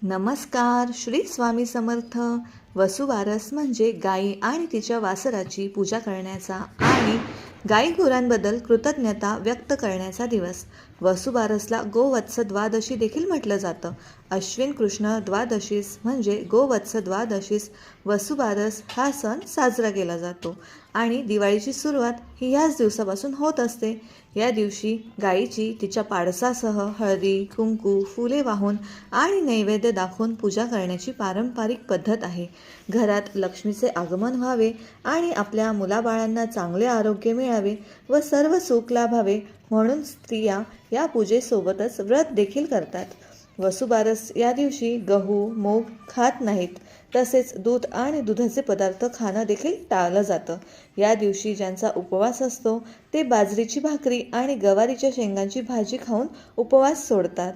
नमस्कार. श्री स्वामी समर्थ. वसुबारस म्हणजे गायी आणि तिच्या वासराची पूजा करण्याचा आणि गायी गुरांबद्दल कृतज्ञता व्यक्त करण्याचा दिवस. वसुबारसला गोवत्स द्वादशी देखील म्हटलं जातं. अश्विन कृष्ण द्वादशीस म्हणजे गोवत्स द्वादशीस वसुबारस हा सण साजरा केला जातो आणि दिवाळीची सुरुवात ही ह्याच दिवसापासून होत असते. या दिवशी गायीची तिच्या पाडसासह हळदी, कुंकू, फुले वाहून आणि नैवेद्य दाखवून पूजा करण्याची पारंपरिक पद्धत आहे. घरात लक्ष्मीचे आगमन व्हावे आणि आपल्या मुलाबाळांना चांगले आरोग्य मिळावे व सर्व सुख लाभावे म्हणून स्त्रिया या पूजेसोबतच व्रत देखील करतात. वसुबारस या दिवशी गहू, मूग खात नाहीत. तसेच दूध आणि दुधाचे पदार्थ खाणं देखील टाळलं जातं. या दिवशी ज्यांचा उपवास असतो ते बाजरीची भाकरी आणि गवारीच्या शेंगांची भाजी खाऊन उपवास सोडतात.